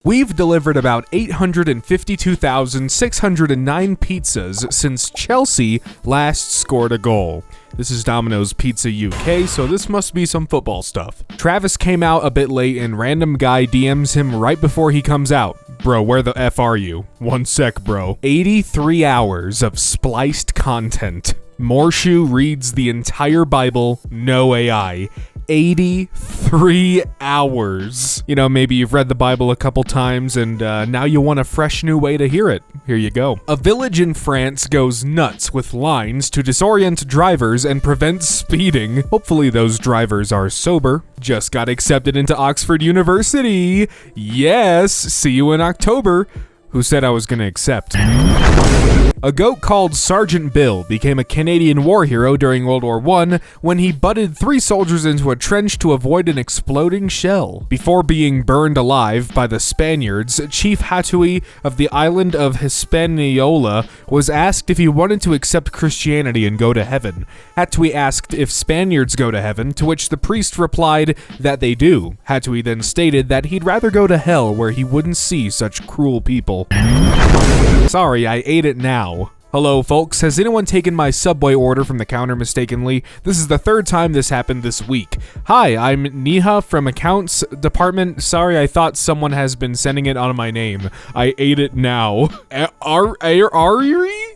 We've delivered about 852,609 pizzas since Chelsea last scored a goal. This is Domino's Pizza UK, so this must be some football stuff. Travis came out a bit late and random guy DMs him right before he comes out. Bro, where the F are you? One sec, bro. 83 hours of spliced content. Morshu reads the entire Bible, no AI. 83 hours. You know, maybe you've read the Bible a couple times and now you want a fresh new way to hear it. Here you go. A village in France goes nuts with lines to disorient drivers and prevent speeding. Hopefully those drivers are sober. Just got accepted into Oxford University. Yes, see you in October. Who said I was gonna accept? A goat called Sergeant Bill became a Canadian war hero during World War I when he butted 3 soldiers into a trench to avoid an exploding shell. Before being burned alive by the Spaniards, Chief Hatui of the island of Hispaniola was asked if he wanted to accept Christianity and go to heaven. Hatui asked if Spaniards go to heaven, to which the priest replied that they do. Hatui then stated that he'd rather go to hell where he wouldn't see such cruel people. Sorry, I ate it now. Hello folks, has anyone taken my Subway order from the counter mistakenly? This is the 3rd time this happened this week. Hi, I'm Neha from Accounts Department. Sorry, I thought someone has been sending it on my name. I ate it now. Ari?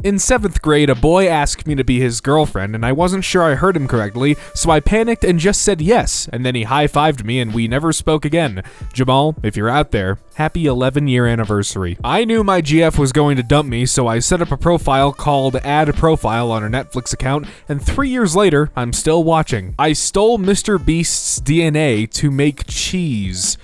In 7th grade, a boy asked me to be his girlfriend and I wasn't sure I heard him correctly, so I panicked and just said yes, and then he high-fived me and we never spoke again. Jamal, if you're out there, happy 11-year anniversary. I knew my GF was going to dump me, so I set up a profile called Add Profile on her Netflix account, and 3 years later, I'm still watching. I stole Mr. Beast's DNA to make cheese.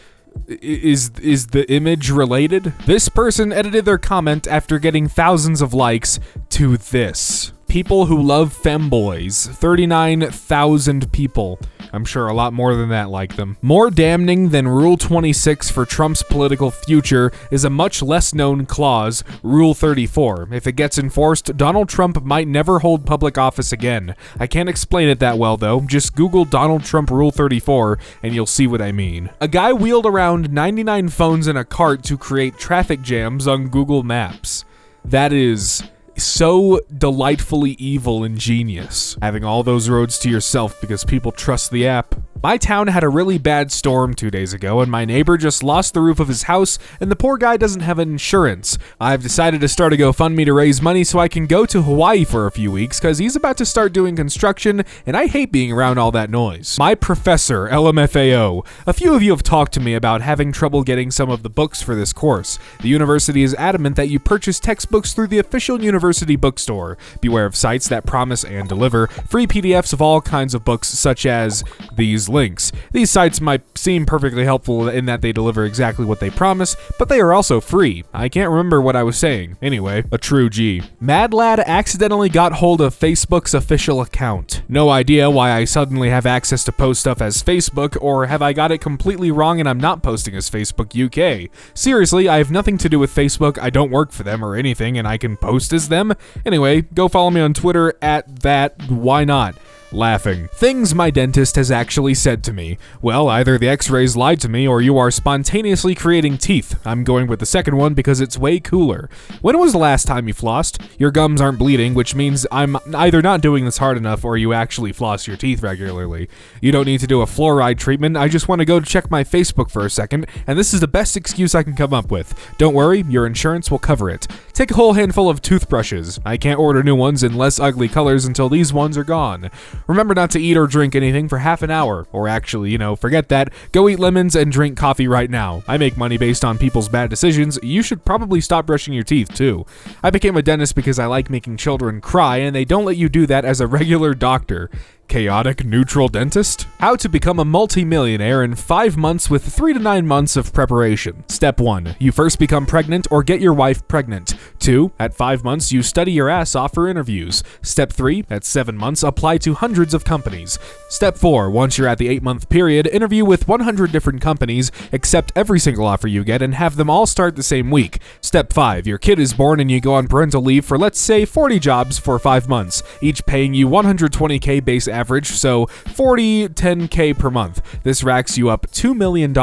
Is the image related? This person edited their comment after getting thousands of likes to this. People who love femboys. 39,000 people. I'm sure a lot more than that like them. More damning than Rule 26 for Trump's political future is a much less known clause, Rule 34. If it gets enforced, Donald Trump might never hold public office again. I can't explain it that well though. Just Google Donald Trump Rule 34 and you'll see what I mean. A guy wheeled around 99 phones in a cart to create traffic jams on Google Maps. That is so delightfully evil and genius, having all those roads to yourself because people trust the app. My town had a really bad storm 2 days ago and my neighbor just lost the roof of his house and the poor guy doesn't have insurance. I've decided to start a GoFundMe to raise money so I can go to Hawaii for a few weeks because he's about to start doing construction and I hate being around all that noise. My professor, LMFAO. A few of you have talked to me about having trouble getting some of the books for this course. The university is adamant that you purchase textbooks through the official university bookstore. Beware of sites that promise and deliver free PDFs of all kinds of books such as these links. These sites might seem perfectly helpful in that they deliver exactly what they promise, but they are also free. I can't remember what I was saying. Anyway, a true G. Madlad accidentally got hold of Facebook's official account. No idea why I suddenly have access to post stuff as Facebook, or have I got it completely wrong and I'm not posting as Facebook UK? Seriously, I have nothing to do with Facebook, I don't work for them or anything, and I can post as them? Anyway, go follow me on Twitter at that, why not? Laughing. Things my dentist has actually said to me. Well, either the x-rays lied to me or you are spontaneously creating teeth. I'm going with the second one because it's way cooler. When was the last time you flossed? Your gums aren't bleeding, which means I'm either not doing this hard enough or you actually floss your teeth regularly. You don't need to do a fluoride treatment, I just want to go check my Facebook for a second, and this is the best excuse I can come up with. Don't worry, your insurance will cover it. Take a whole handful of toothbrushes. I can't order new ones in less ugly colors until these ones are gone. Remember not to eat or drink anything for half an hour. Or actually, forget that. Go eat lemons and drink coffee right now. I make money based on people's bad decisions. You should probably stop brushing your teeth too. I became a dentist because I like making children cry and they don't let you do that as a regular doctor. Chaotic neutral dentist? How to become a multi-millionaire in 5 months with 3 to 9 months of preparation. Step 1. You first become pregnant or get your wife pregnant. 2, at 5 months, you study your ass off for interviews. Step 3, at 7 months, apply to hundreds of companies. Step 4, once you're at the 8-month period, interview with 100 different companies, accept every single offer you get, and have them all start the same week. Step 5, your kid is born and you go on parental leave for, let's say, 40 jobs for 5 months, each paying you $120K base average, so 10K per month. This racks you up $2 million.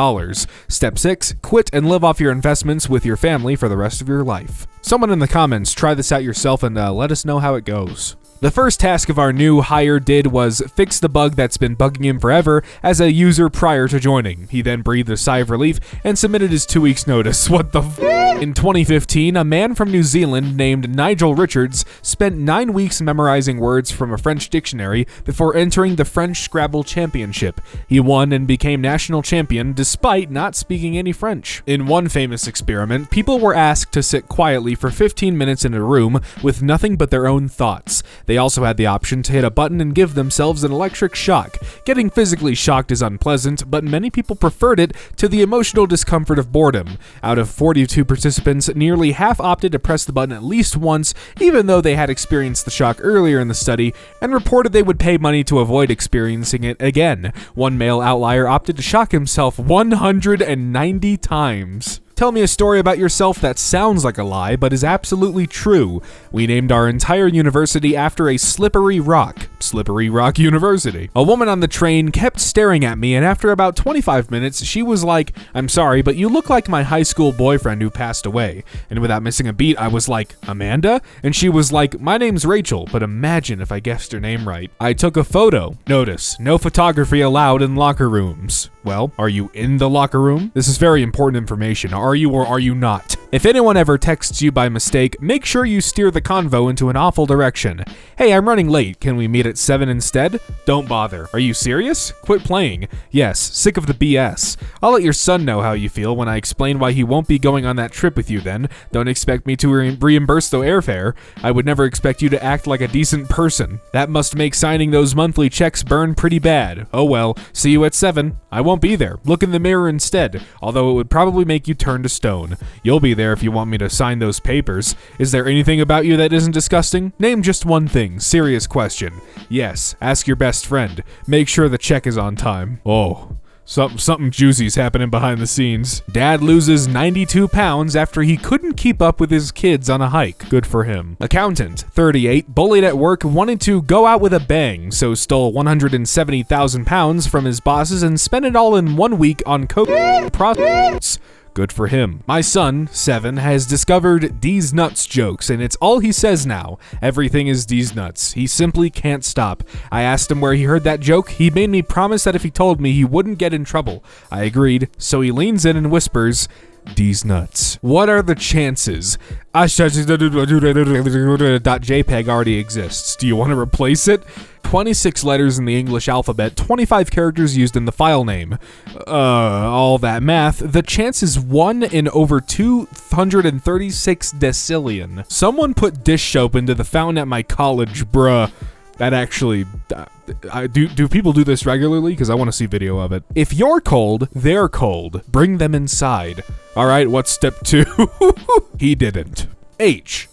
Step 6, quit and live off your investments with your family for the rest of your life. Someone in the comments, try this out yourself and let us know how it goes. The first task of our new hire did was fix the bug that's been bugging him forever as a user prior to joining. He then breathed a sigh of relief and submitted his 2 weeks notice. What the f? In 2015, a man from New Zealand named Nigel Richards spent 9 weeks memorizing words from a French dictionary before entering the French Scrabble Championship. He won and became national champion despite not speaking any French. In one famous experiment, people were asked to sit quietly for 15 minutes in a room with nothing but their own thoughts. They also had the option to hit a button and give themselves an electric shock. Getting physically shocked is unpleasant, but many people preferred it to the emotional discomfort of boredom. Out of 42 participants, nearly half opted to press the button at least once, even though they had experienced the shock earlier in the study, and reported they would pay money to avoid experiencing it again. One male outlier opted to shock himself 190 times. Tell me a story about yourself that sounds like a lie, but is absolutely true. We named our entire university after a slippery rock. Slippery Rock University. A woman on the train kept staring at me, and after about 25 minutes, she was like, "I'm sorry, but you look like my high school boyfriend who passed away." And without missing a beat, I was like, "Amanda?" And she was like, "My name's Rachel, but imagine if I guessed her name right." I took a photo. Notice, no photography allowed in locker rooms. Well, are you in the locker room? This is very important information. Are you or are you not? If anyone ever texts you by mistake, make sure you steer the convo into an awful direction. "Hey, I'm running late. Can we meet at 7 instead?" Don't bother. "Are you serious? Quit playing." "Yes, sick of the BS." "I'll let your son know how you feel when I explain why he won't be going on that trip with you then. Don't expect me to reimburse the airfare. I would never expect you to act like a decent person. That must make signing those monthly checks burn pretty bad. Oh well, see you at 7. I won't be there. Look in the mirror instead, although it would probably make you turn to stone. You'll be there if you want me to sign those papers. Is there anything about you that isn't disgusting? Name just one thing. Serious question. Yes, ask your best friend. Make sure the check is on time." Oh. Something juicy's happening behind the scenes. Dad loses 92 pounds after he couldn't keep up with his kids on a hike. Good for him. Accountant, 38, bullied at work, wanted to go out with a bang, so stole 170,000 pounds from his bosses and spent it all in 1 week on coke prostitutes. Good for him. My son, 7, has discovered D's nuts jokes, and it's all he says now. Everything is D's nuts. He simply can't stop. I asked him where he heard that joke. He made me promise that if he told me, he wouldn't get in trouble. I agreed, so he leans in and whispers, "D's nuts." What are the chances? .jpg already exists. Do you want to replace it? 26 letters in the English alphabet, 25 characters used in the file name. All that math. The chance is 1 in over 236 decillion. Someone put dish soap into the fountain at my college, bruh. That actually, do people do this regularly? Because I want to see video of it. If you're cold, they're cold. Bring them inside. All right, what's step 2? He didn't. H,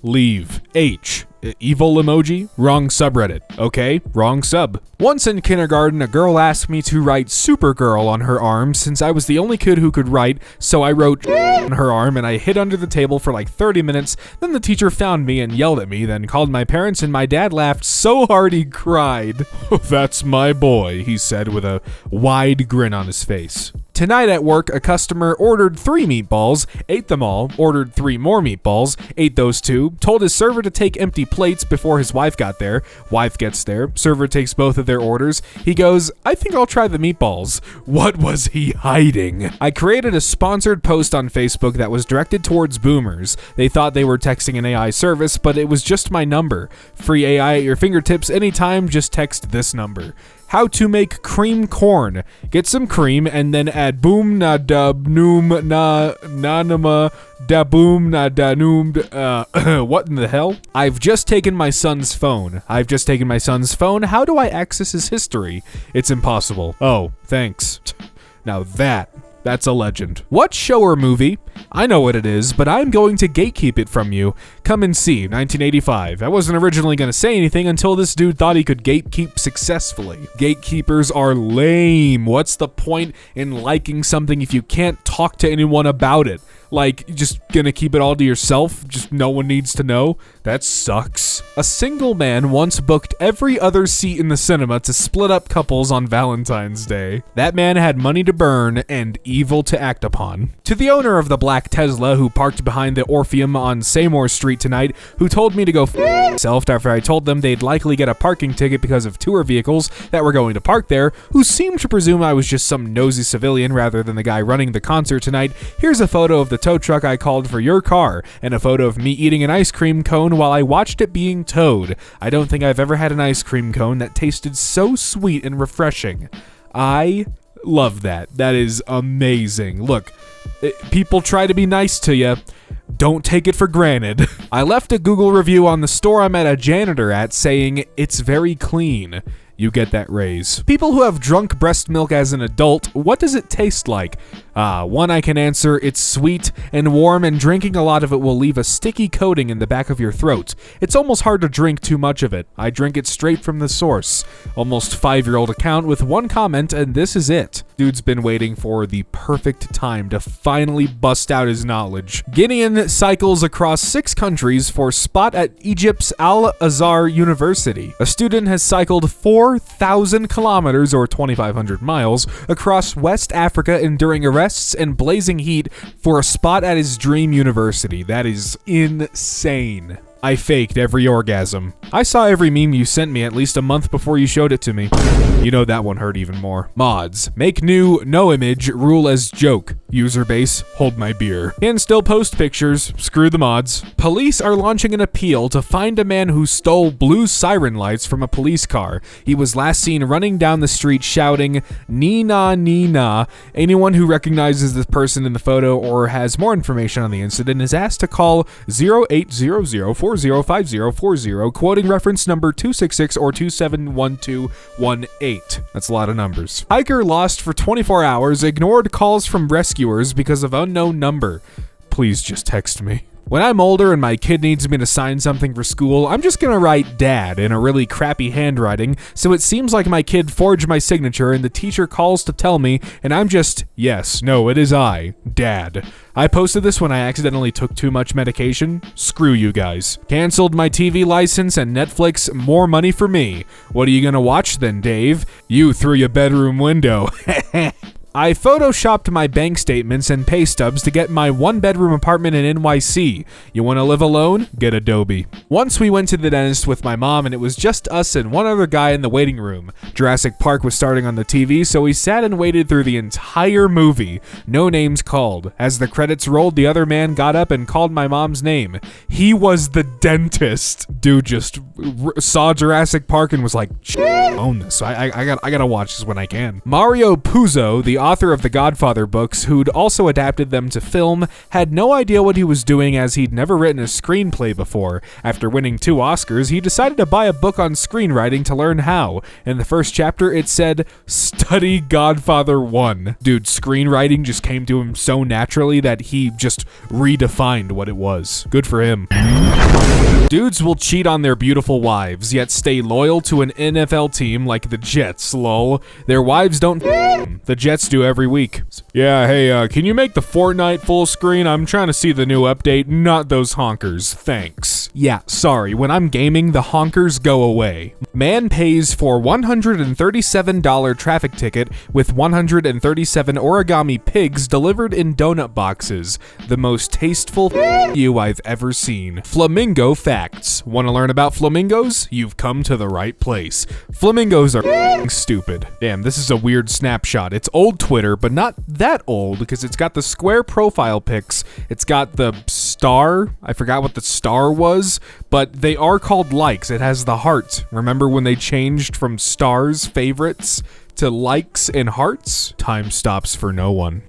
leave, H. Evil emoji? Wrong subreddit. Okay, wrong sub. Once in kindergarten, a girl asked me to write Supergirl on her arm since I was the only kid who could write, so I wrote on her arm and I hid under the table for like 30 minutes. Then the teacher found me and yelled at me, then called my parents, and my dad laughed so hard he cried. "That's my boy," he said with a wide grin on his face. Tonight at work, a customer ordered 3 meatballs, ate them all, ordered 3 more meatballs, ate those 2, told his server to take empty plates before his wife got there. Wife gets there, server takes both of their orders. He goes, "I think I'll try the meatballs." What was he hiding? I created a sponsored post on Facebook that was directed towards boomers. They thought they were texting an AI service, but it was just my number. Free AI at your fingertips anytime, just text this number. How to make cream corn. Get some cream and then add boom na dub noom na nanama da boom na da noom. What in the hell? I've just taken my son's phone. How do I access his history? It's impossible. Oh, thanks. Now that's a legend. What show or movie I know what it is, but I'm going to gatekeep it from you. Come and see, 1985. I wasn't originally going to say anything until this dude thought he could gatekeep successfully. Gatekeepers are lame. What's the point in liking something if you can't talk to anyone about it? Like, you're just gonna keep it all to yourself? Just no one needs to know? That sucks. A single man once booked every other seat in the cinema to split up couples on Valentine's Day. That man had money to burn and evil to act upon. To the owner of the black Tesla who parked behind the Orpheum on Seymour Street tonight, who told me to go f myself after I told them they'd likely get a parking ticket because of tour vehicles that were going to park there, who seemed to presume I was just some nosy civilian rather than the guy running the concert tonight, here's a photo of the tow truck I called for your car, and a photo of me eating an ice cream cone while I watched it being towed. I don't think I've ever had an ice cream cone that tasted so sweet and refreshing. I love that. That is amazing. Look, people try to be nice to you. Don't take it for granted. I left a Google review on the store I met a janitor at saying, "It's very clean." You get that raise. People who have drunk breast milk as an adult, what does it taste like? One I can answer, it's sweet and warm, and drinking a lot of it will leave a sticky coating in the back of your throat. It's almost hard to drink too much of it. I drink it straight from the source. Almost 5-year-old account with one comment, and this is it. Dude's been waiting for the perfect time to finally bust out his knowledge. Guinean cycles across 6 countries for spot at Egypt's Al-Azhar University. A student has cycled 4,000 kilometers or 2,500 miles across West Africa, enduring arrests and blazing heat for a spot at his dream university. That is insane. I faked every orgasm. I saw every meme you sent me at least a month before you showed it to me. You know that one hurt even more. Mods. Make new, no image, rule as joke. User base, hold my beer. Can still post pictures, screw the mods. Police are launching an appeal to find a man who stole blue siren lights from a police car. He was last seen running down the street shouting, "Nina, Nina." Anyone who recognizes this person in the photo or has more information on the incident is asked to call 0800-405040, quoting reference number 266 or 271218. That's a lot of numbers. Hiker lost for 24 hours, ignored calls from rescuers because of unknown number. Please just text me. When I'm older and my kid needs me to sign something for school, I'm just gonna write "Dad" in a really crappy handwriting, so it seems like my kid forged my signature and the teacher calls to tell me, and I'm just, yes, no, it is I, Dad. I posted this when I accidentally took too much medication. Screw you guys. Canceled my TV license and Netflix, more money for me. What are you gonna watch then, Dave? You through your bedroom window. I photoshopped my bank statements and pay stubs to get my 1-bedroom apartment in NYC. You want to live alone? Get Adobe. Once we went to the dentist with my mom and it was just us and one other guy in the waiting room. Jurassic Park was starting on the TV, so we sat and waited through the entire movie. No names called. As the credits rolled, the other man got up and called my mom's name. He was the dentist. Dude just saw Jurassic Park and was like, own this. So I gotta watch this when I can. Mario Puzo, the author of the Godfather books, who'd also adapted them to film, had no idea what he was doing as he'd never written a screenplay before. After winning 2 Oscars, he decided to buy a book on screenwriting to learn how. In the first chapter, it said, "Study Godfather 1." Dude, screenwriting just came to him so naturally that he just redefined what it was. Good for him. Dudes will cheat on their beautiful wives, yet stay loyal to an NFL team like the Jets, lol. Their wives don't the Jets do every week. Yeah, hey, can you make the Fortnite full screen? I'm trying to see the new update, not those honkers, thanks. Yeah, sorry, when I'm gaming, the honkers go away. Man pays for $137 traffic ticket with 137 origami pigs delivered in donut boxes. The most tasteful you I've ever seen. Flamingo facts. Want to learn about flamingos? You've come to the right place. Flamingos are stupid. Damn, this is a weird snapshot. It's old Twitter, but not that old because it's got the square profile pics. It's got the star. I forgot what the star was, but they are called likes. It has the heart. Remember when they changed from stars, favorites, to likes and hearts? Time stops for no one.